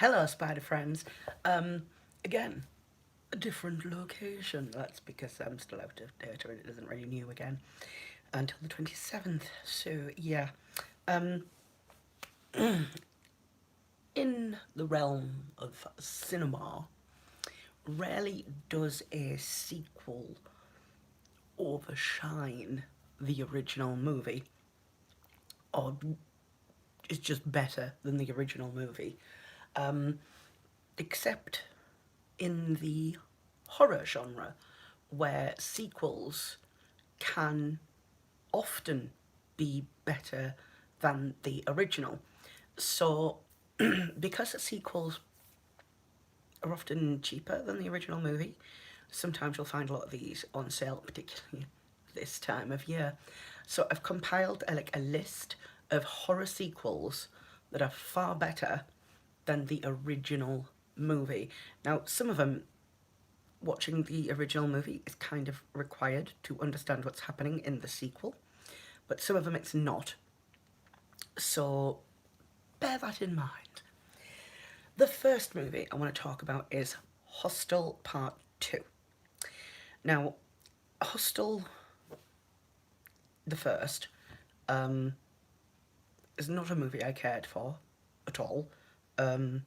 Hello, spider friends. Again, a different location. That's because I'm still out of data and it isn't really new again until the 27th. So, yeah. Um, in the realm of cinema, rarely does a sequel overshine the original movie, or is just better than the original movie. Um, except in the horror genre, where sequels can often be better than the original. So, because sequels are often cheaper than the original movie, sometimes you'll find a lot of these on sale, particularly this time of year. So, I've compiled a list of horror sequels that are far better than the original movie. Now, some of them, watching the original movie is kind of required to understand what's happening in the sequel, but some of them it's not. So bear that in mind. The first movie I want to talk about is Hostel Part 2. Now, Hostel, the first, um, is not a movie I cared for at all. Um,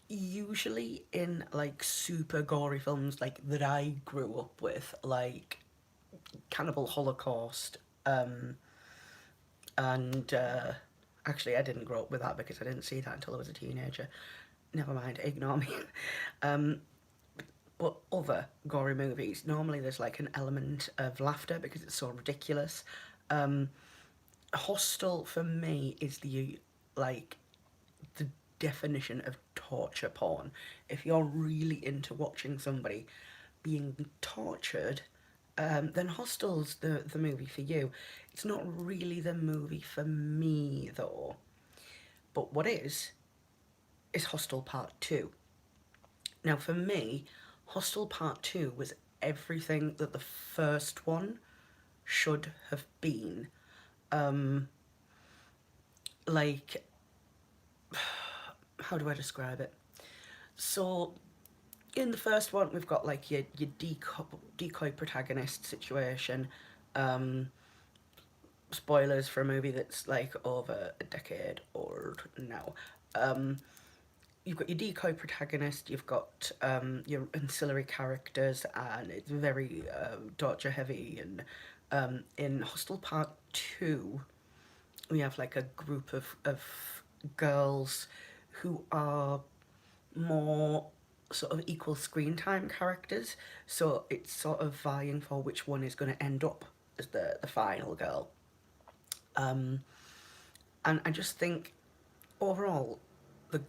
Usually in like super gory films like that I grew up with, like Cannibal Holocaust, and actually I didn't grow up with that because I didn't see that until I was a teenager. Never mind, ignore me. um, but other gory movies, normally there's like an element of laughter because it's so ridiculous. Um, Hostel for me is like the definition of torture porn. If you're really into watching somebody being tortured, then Hostel's the movie for you. It's not really the movie for me though. But what is Hostel Part 2. Now for me, Hostel Part 2 was everything that the first one should have been. Um, like, how do I describe it? So in the first one, we've got like your decoy protagonist situation. Um, Spoilers for a movie that's like over a decade old now. Um, you've got your decoy protagonist, you've got your ancillary characters, and it's very torture heavy. And in Hostel Part 2, we have like a group of girls who are more sort of equal screen time characters, so it's sort of vying for which one is going to end up as the final girl. Um, and I just think overall the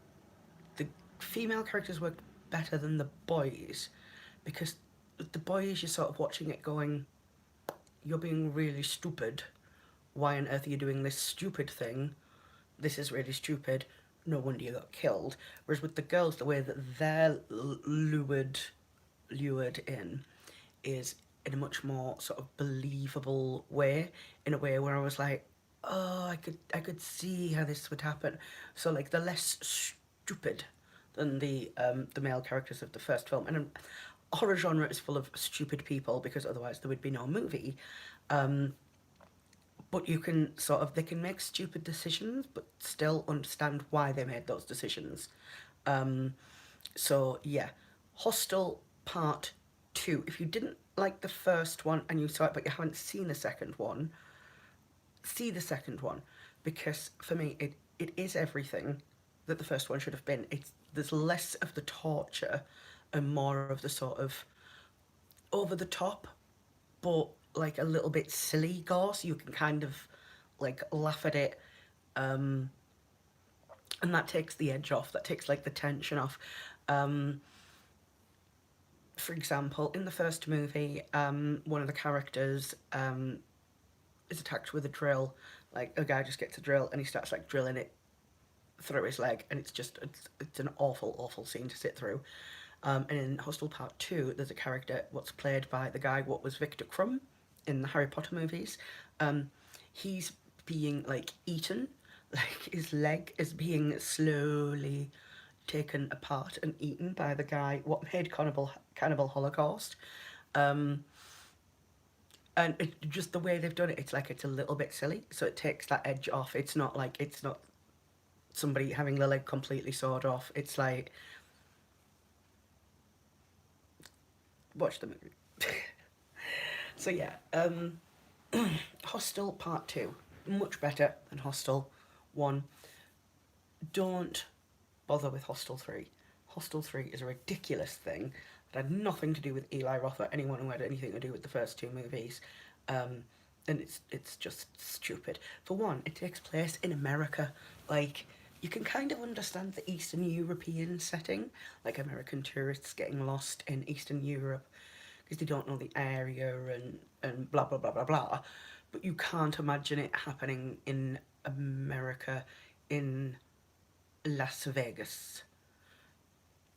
the female characters worked better than the boys, because the boys you're sort of watching it going, you're being really stupid. Why on earth are you doing this stupid thing? This is really stupid. No wonder you got killed. Whereas with the girls, the way that they're lured in is in a much more sort of believable way, in a way where I was like, oh, I could see how this would happen. So like they're less stupid than the male characters of the first film. And horror genre is full of stupid people because otherwise there would be no movie. Um, but you can sort of, they can make stupid decisions but still understand why they made those decisions. Um, so yeah, Hostel Part 2. If you didn't like the first one and you saw it but you haven't seen the second one, see the second one, because for me it is everything that the first one should have been. There's less of the torture and more of the sort of over the top but like a little bit silly gore, so you can kind of like laugh at it. Um, and that takes the edge off, that takes like the tension off. Um, for example, in the first movie, one of the characters is attacked with a drill. Like a guy just gets a drill and he starts like drilling it through his leg, and it's an awful scene to sit through. And in Hostel Part 2, there's a character what's played by the guy what was Victor Crumb in the Harry Potter movies. He's being like eaten. like his leg is being slowly taken apart and eaten by the guy what made Cannibal Holocaust. Um, and just the way they've done it, it's like it's a little bit silly, so it takes that edge off. It's not somebody having the leg completely sawed off. It's like, watch the movie. So yeah, Hostel Part 2, much better than Hostel 1. Don't bother with Hostel 3. Hostel 3 is a ridiculous thing that had nothing to do with Eli Roth or anyone who had anything to do with the first two movies. And it's just stupid. For one, it takes place in America. Like, you can kind of understand the Eastern European setting, like American tourists getting lost in Eastern Europe because they don't know the area and blah blah blah blah blah. But you can't imagine it happening in America, in Las Vegas.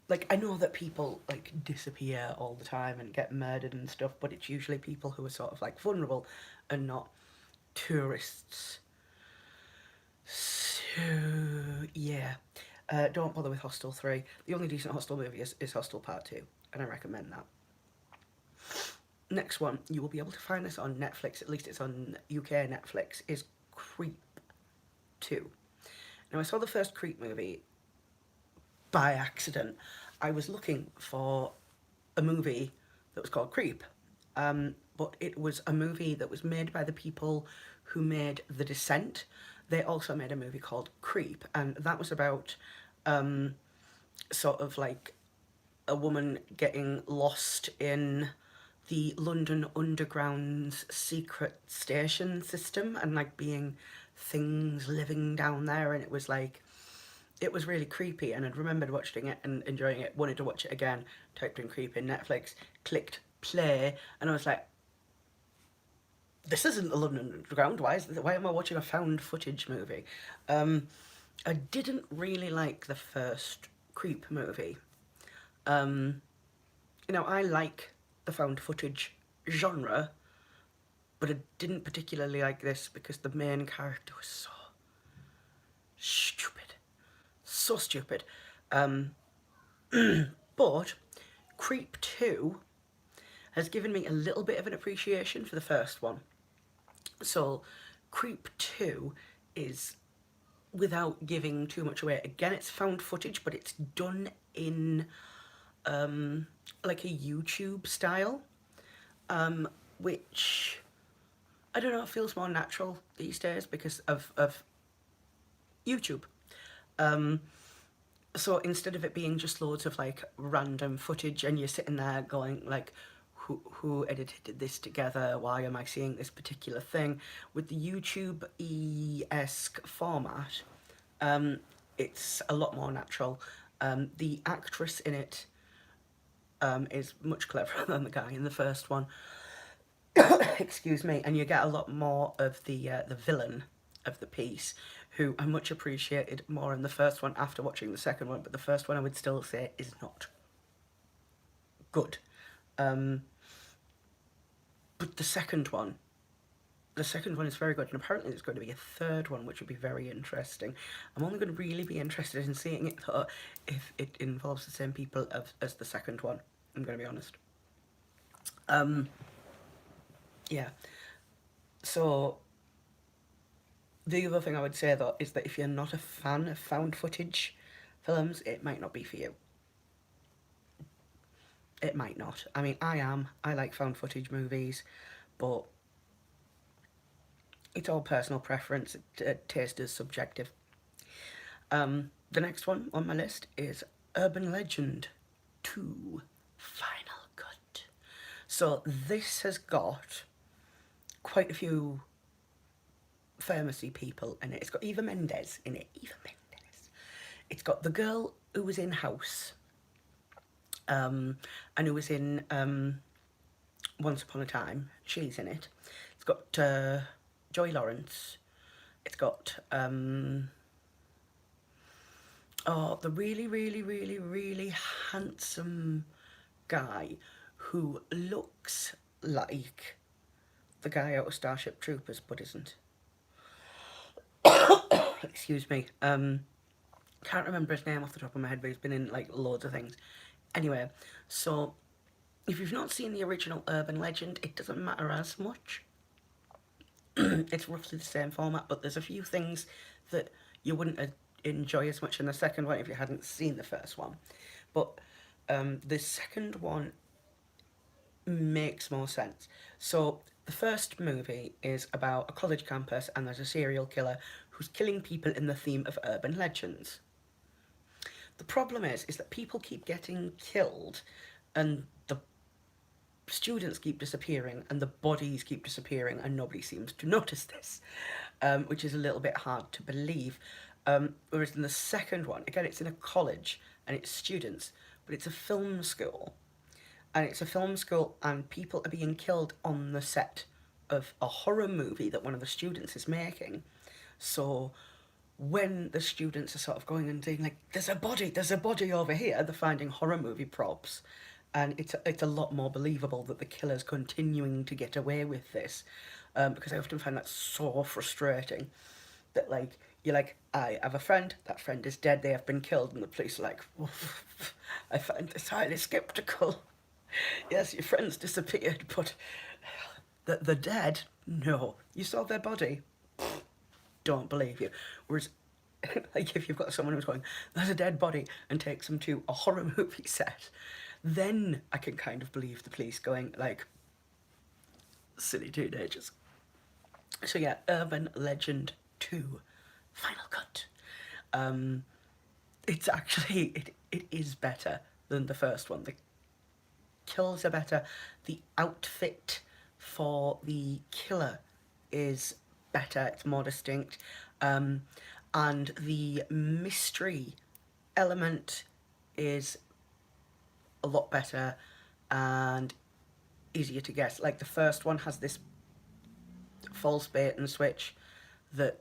Like, I know that people like disappear all the time and get murdered and stuff, but it's usually people who are sort of like vulnerable and not tourists. So yeah, don't bother with Hostel 3. The only decent Hostel movie is Hostel Part 2, and I recommend that. Next one, you will be able to find this on Netflix, at least it's on UK Netflix, is Creep 2. Now, I saw the first Creep movie by accident. I was looking for a movie that was called Creep, but it was a movie that was made by the people who made The Descent. They also made a movie called Creep, and that was about sort of like a woman getting lost in the London Underground's secret station system and like being things living down there, and it was like, it was really creepy, and I'd remembered watching it and enjoying it, wanted to watch it again, typed in Creep in Netflix, clicked play, and I was like, this isn't the London Underground, why am I watching a found footage movie? I didn't really like the first Creep movie. You know, I like the found footage genre, but I didn't particularly like this because the main character was so stupid. So stupid. But Creep 2 has given me a little bit of an appreciation for the first one. So Creep 2 is, without giving too much away, again, it's found footage, but it's done in like a YouTube style, which, I don't know, it feels more natural these days because of YouTube. So instead of it being just loads of like random footage and you're sitting there going like, who edited this together, why am I seeing this particular thing, with the YouTube-esque format, it's a lot more natural. The actress in it is much cleverer than the guy in the first one. Excuse me. And you get a lot more of the villain of the piece, who I much appreciated more in the first one after watching the second one, but the first one I would still say is not good. But the second one is very good, and apparently there's going to be a third one, which would be very interesting. I'm only going to really be interested in seeing it though if it involves the same people as the second one. I'm going to be honest. Yeah. So the other thing I would say though is that if you're not a fan of found footage films, it might not be for you. It might not. I mean, I am. I like found footage movies, but it's all personal preference. Taste is subjective. The next one on my list is Urban Legend 2 Final Cut. So this has got quite a few famous people in it. It's got Eva Mendes in it. Eva Mendes. It's got the girl who was in House, and who was in Once Upon a Time. She's in it. It's got Joy Lawrence. It's got the really, really, really, really handsome guy who looks like the guy out of Starship Troopers but isn't. excuse me. Can't remember his name off the top of my head, but he's been in like loads of things. Anyway, so if you've not seen the original Urban Legend, it doesn't matter as much. It's roughly the same format, but there's a few things that you wouldn't enjoy as much in the second one if you hadn't seen the first one. But the second one makes more sense. So the first movie is about a college campus and there's a serial killer who's killing people in the theme of urban legends. The problem is that people keep getting killed and the students keep disappearing and the bodies keep disappearing and nobody seems to notice this, which is a little bit hard to believe. Whereas in the second one, again, it's in a college and it's students, but it's a film school. And it's a film school and people are being killed on the set of a horror movie that one of the students is making. So when the students are sort of going and saying like, there's a body over here, they're finding horror movie props. And it's a lot more believable that the killer's continuing to get away with this. Because I often find that so frustrating. That like, you're like, I have a friend, that friend is dead, they have been killed, and the police are like, I find this highly sceptical. Yes, your friend's disappeared, but they're dead? No. You saw their body? Don't believe you. Whereas, like, if you've got someone who's going, there's a dead body, and takes them to a horror movie set, then I can kind of believe the police going, like, silly teenagers. So yeah, Urban Legend 2, Final Cut. It's actually, it is better than the first one. The kills are better. The outfit for the killer is better. It's more distinct. And the mystery element is a lot better and easier to guess. Like the first one has this false bait and switch that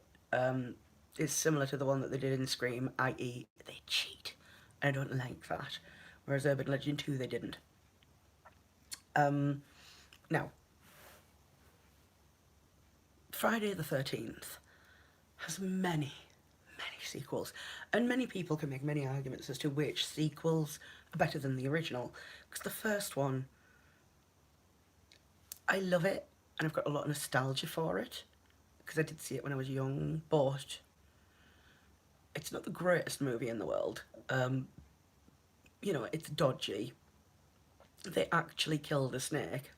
is similar to the one that they did in Scream, i.e. they cheat. I don't like that. Whereas Urban Legend 2, they didn't. Now, Friday the 13th has many sequels, and many people can make many arguments as to which sequels are better than the original, because the first one, I love it, and I've got a lot of nostalgia for it, because I did see it when I was young, but it's not the greatest movie in the world. You know, it's dodgy. They actually killed a snake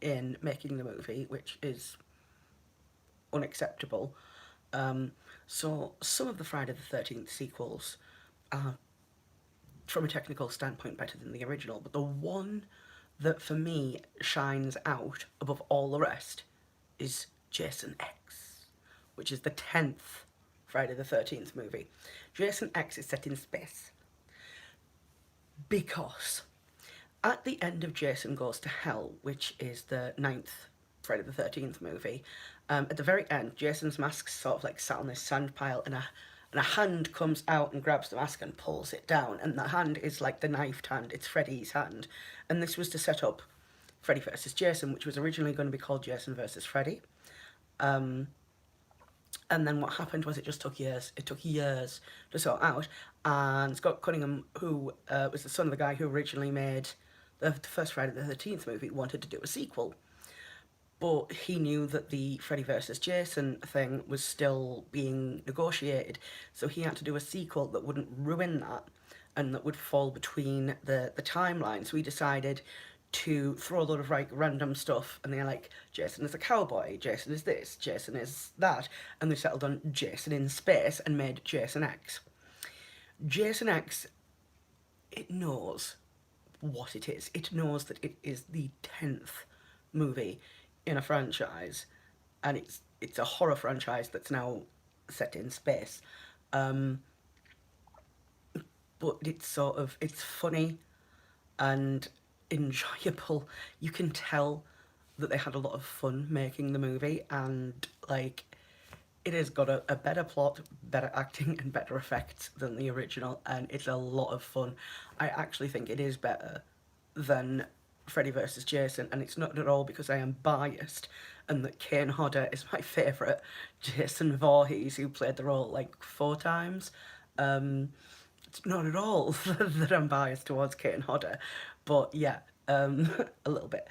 in making the movie, which is unacceptable. So some of the Friday the 13th sequels are, from a technical standpoint, better than the original, but the one that for me shines out above all the rest is Jason X, which is the 10th Friday the 13th movie. Jason X is set in space because at the end of Jason Goes to Hell, which is the 9th Friday the 13th movie, at the very end, Jason's mask's sort of like sat on this sand pile, and a hand comes out and grabs the mask and pulls it down, and the hand is like the knifed hand, it's Freddy's hand. And this was to set up Freddy versus Jason, which was originally going to be called Jason versus Freddy. And then what happened was it just took years. It took years to sort out. And Scott Cunningham, who was the son of the guy who originally made the first Friday the 13th movie, wanted to do a sequel. But he knew that the Freddy vs. Jason thing was still being negotiated, so he had to do a sequel that wouldn't ruin that and that would fall between the timeline. So he decided to throw a lot of like random stuff, and they're like, Jason is a cowboy, Jason is this, Jason is that, and they settled on Jason in space and made Jason X. Jason X, it knows what it is. It knows that it is the 10th movie in a franchise, and it's a horror franchise that's now set in space. But it's funny and enjoyable. You can tell that they had a lot of fun making the movie, and like it has got a better plot, better acting, and better effects than the original, and it's a lot of fun. I actually think it is better than Freddy vs. Jason, and it's not at all because I am biased. and that Kane Hodder is my favourite. Jason Voorhees, who played the role like 4 times. It's not at all that I'm biased towards Kane Hodder, but yeah, a little bit.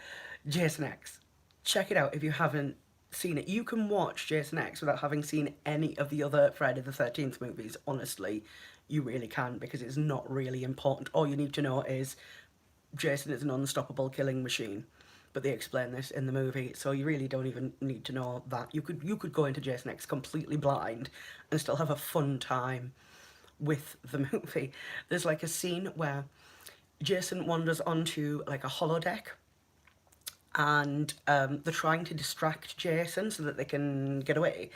Jason X, check it out if you haven't seen it. You can watch Jason X without having seen any of the other Friday the 13th movies, honestly. You really can, because it's not really important. All you need to know is Jason is an unstoppable killing machine. But they explain this in the movie, so you really don't even need to know that. You could go into Jason X completely blind and still have a fun time with the movie. There's like a scene where Jason wanders onto like a holodeck, and they're trying to distract Jason so that they can get away,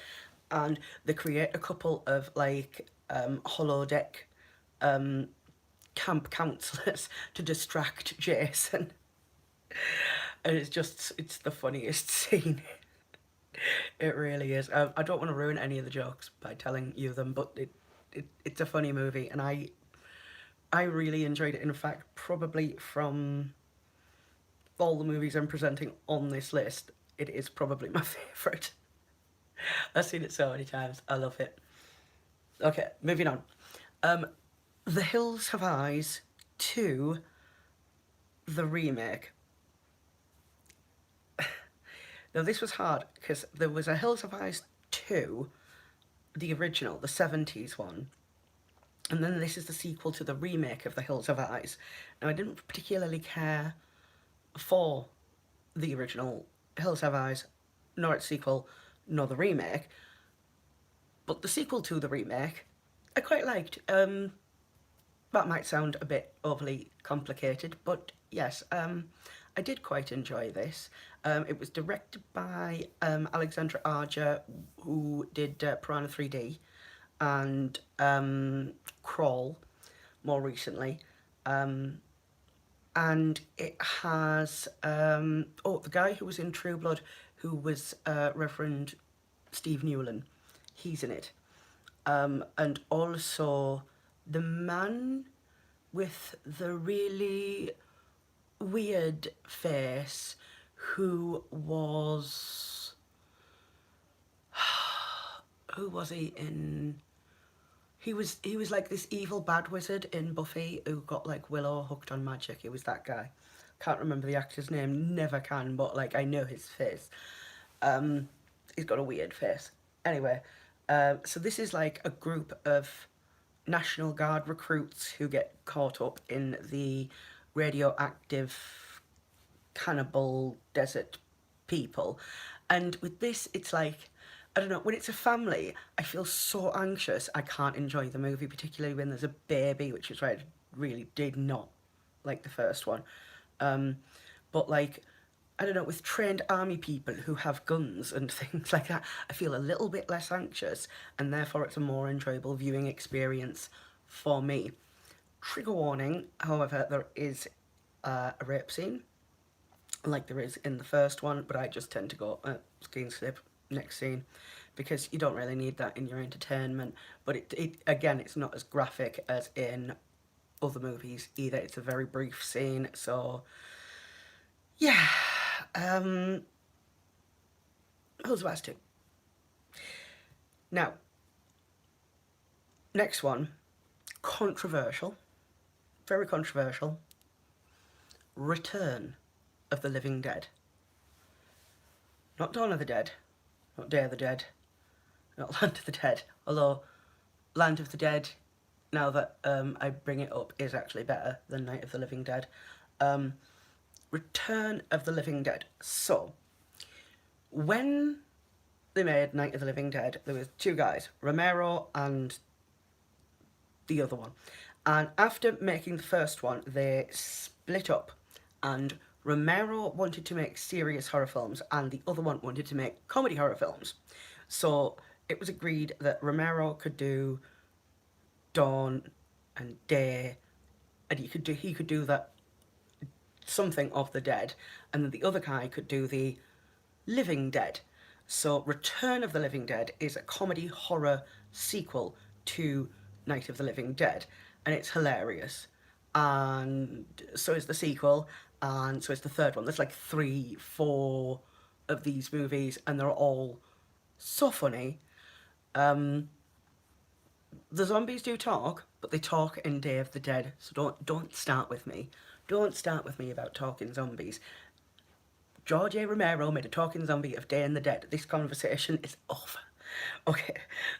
and they create a couple of like holodeck camp counselors to distract Jason. And it's the funniest scene. It really is. I don't want to ruin any of the jokes by telling you them, but it's a funny movie, and I really enjoyed it. In fact, probably from all the movies I'm presenting on this list, it is probably my favourite. I've seen it so many times. I love it. Okay, moving on. The Hills Have Eyes 2, the remake. Now, this was hard because there was a Hills Have Eyes 2, the original, the 70s one, and then this is the sequel to the remake of The Hills Have Eyes. Now, I didn't particularly care for the original Hills Have Eyes, nor its sequel, nor the remake, but the sequel to the remake, I quite liked. That might sound a bit overly complicated, but yes, I did quite enjoy this. It was directed by Alexandra Arja, who did Piranha 3D and Crawl more recently. And it has the guy who was in True Blood, who was Reverend Steve Newland. He's in it. And also the man with the really weird face, who was who was he in? He was like this evil bad wizard in Buffy who got like Willow hooked on magic. It was that guy. Can't remember the actor's name. Never can. But like I know his face. He's got a weird face. Anyway, so this is like a group of National Guard recruits who get caught up in the radioactive cannibal desert people. And with this, it's like, I don't know, when it's a family, I feel so anxious. I can't enjoy the movie, particularly when there's a baby, which is why I really did not like the first one. But like, I don't know, with trained army people who have guns and things like that, I feel a little bit less anxious, and therefore it's a more enjoyable viewing experience for me. Trigger warning, however, there is a rape scene, like there is in the first one, but I just tend to go, screen slip, next scene, because you don't really need that in your entertainment. But it again, it's not as graphic as in other movies either. It's a very brief scene, so yeah. Who's the last two? Now, next one, controversial, very controversial. Return of the Living Dead. Not Dawn of the Dead, not Day of the Dead, not Land of the Dead. Although Land of the Dead, now that I bring it up, is actually better than Night of the Living Dead. Return of the Living Dead. So, when they made Night of the Living Dead, there was two guys, Romero and the other one. And after making the first one, they split up, and Romero wanted to make serious horror films, and the other one wanted to make comedy horror films. So it was agreed that Romero could do Dawn and Day, and he could do that something of the Dead, and then the other guy could do the Living Dead. So Return of the Living Dead is a comedy horror sequel to Night of the Living Dead, and it's hilarious. And so is the sequel, and so is the third one. There's like 3, 4 of these movies, and they're all so funny. Um, the zombies do talk, but they talk in Day of the Dead. So don't start with me. Don't start with me about talking zombies. George A. Romero made a talking zombie of Day in the Dead. This conversation is over. Okay,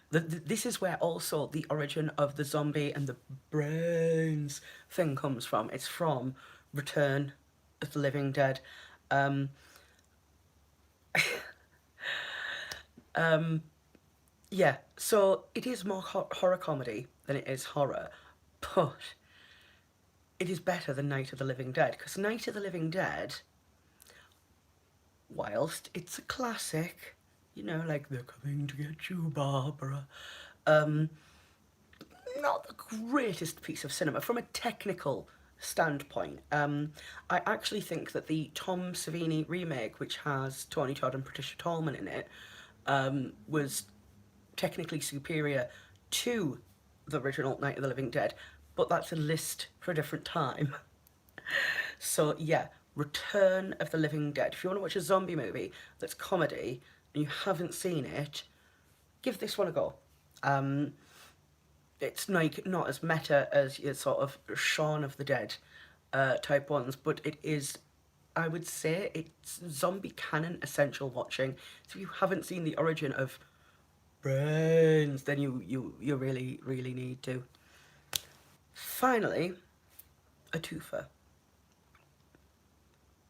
this is where also the origin of the zombie and the brains thing comes from. It's from Return of the Living Dead. Um, yeah, so it is more horror comedy than it is horror, but it is better than Night of the Living Dead, because Night of the Living Dead, whilst it's a classic, you know, like they're coming to get you, Barbara, um, not the greatest piece of cinema from a technical standpoint. I actually think that the Tom Savini remake, which has Tony Todd and Patricia Tallman in it, was technically superior to the original Night of the Living Dead, but that's a list for a different time. So yeah, Return of the Living Dead. If you want to watch a zombie movie that's comedy and you haven't seen it, give this one a go. Um, it's like not as meta as your sort of Shaun of the Dead type ones, but it is. I would say it's zombie canon essential watching. So if you haven't seen the origin of brains, then you really need to. Finally, a twofer: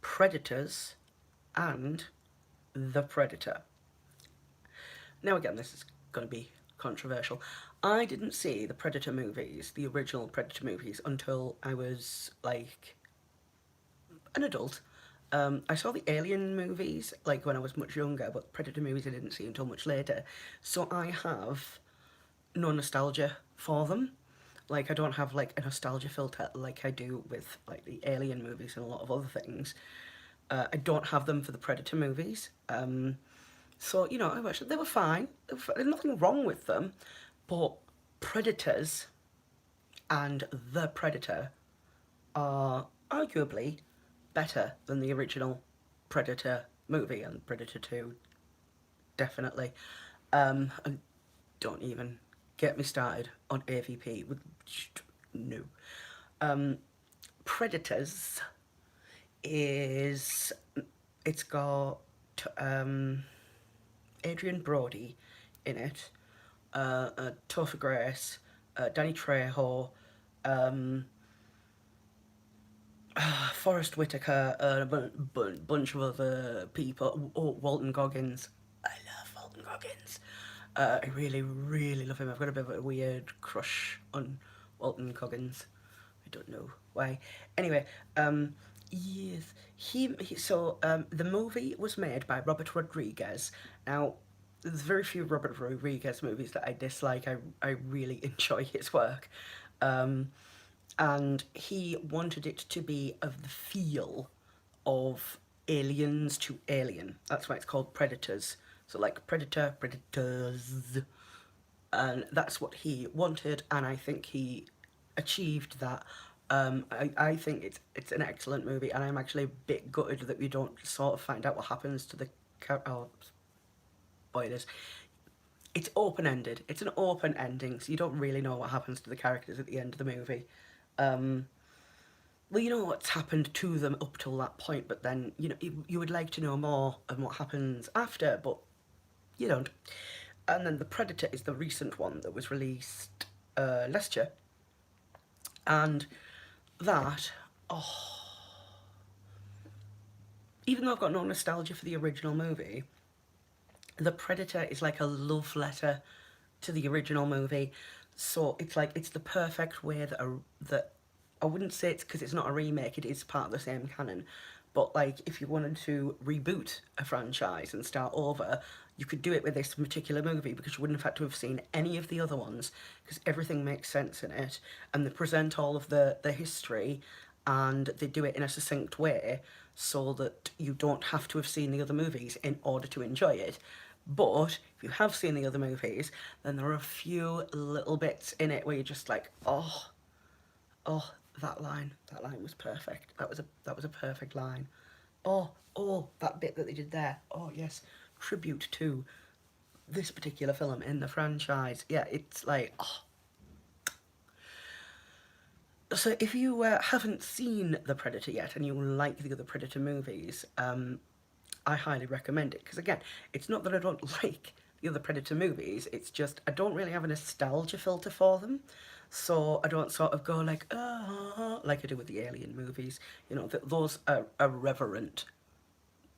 Predators and The Predator. Now again, this is going to be controversial. I didn't see the Predator movies, the original Predator movies, until I was like an adult. I saw the Alien movies like when I was much younger, but Predator movies I didn't see until much later. So I have no nostalgia for them. Like I don't have like a nostalgia filter like I do with like the Alien movies and a lot of other things. I don't have them for the Predator movies. So you know, I watched them. They were fine. There's nothing wrong with them, but Predators and The Predator are arguably better than the original Predator movie, and Predator 2 definitely. And don't even get me started on AVP. No. Um, Predators is it's got um, Adrian Brody in it, Topher Grace, Danny Trejo, um, Forrest Whitaker, and a bunch of other people. Oh, Walton Goggins. I love Walton Goggins. I really love him. I've got a bit of a weird crush on Walton Goggins. I don't know why. Anyway, yes, the movie was made by Robert Rodriguez. Now, there's very few Robert Rodriguez movies that I dislike. I really enjoy his work. Um, and he wanted it to be of the feel of Aliens to Alien. That's why it's called Predators. So like Predator, Predators, and that's what he wanted, and I think he achieved that. I think it's an excellent movie, and I'm actually a bit gutted that we don't sort of find out what happens to the oh, spoilers. It's open ended. It's an open ending, so you don't really know what happens to the characters at the end of the movie. Um, well, you know what's happened to them up till that point, but then you know you would like to know more of what happens after, but you don't. And then The Predator is the recent one that was released last year, and that, oh, even though I've got no nostalgia for the original movie, The Predator is like a love letter to the original movie. So it's like it's the perfect way that I wouldn't say it's because it's not a remake. It is part of the same canon. But like, if you wanted to reboot a franchise and start over, you could do it with this particular movie because you wouldn't have had to have seen any of the other ones because everything makes sense in it, and they present all of the history, and they do it in a succinct way so that you don't have to have seen the other movies in order to enjoy it. But if you have seen the other movies, then there are a few little bits in it where you're just like, oh, that line was perfect. That was a perfect line. Oh, that bit that they did there. Oh, yes. Tribute to this particular film in the franchise. Yeah, it's like, oh. So if you haven't seen The Predator yet and you like the other Predator movies, I highly recommend it. Because again, it's not that I don't like the other Predator movies, it's just I don't really have a nostalgia filter for them. So I don't sort of go like, like I do with the Alien movies. You know, those are reverent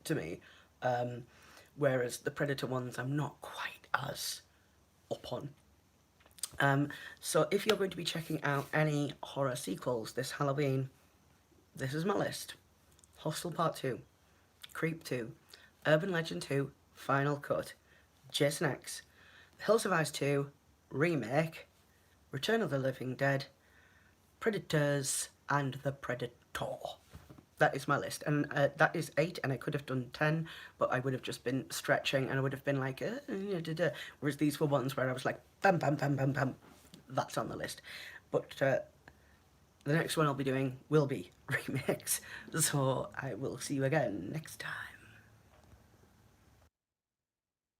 to me. Um, Whereas the Predator ones I'm not quite as up on. So if you're going to be checking out any horror sequels this Halloween, this is my list. Hostel Part 2, Creep 2, Urban Legend 2, Final Cut, Jason X, The Hills of Ice 2, Remake, Return of the Living Dead, Predators, and The Predator. That is my list, and that is 8, and I could have done 10, but I would have just been stretching, and I would have been like, whereas these were ones where I was like, bam, bam, bam, bam, bam, that's on the list. But the next one I'll be doing will be remakes, so I will see you again next time.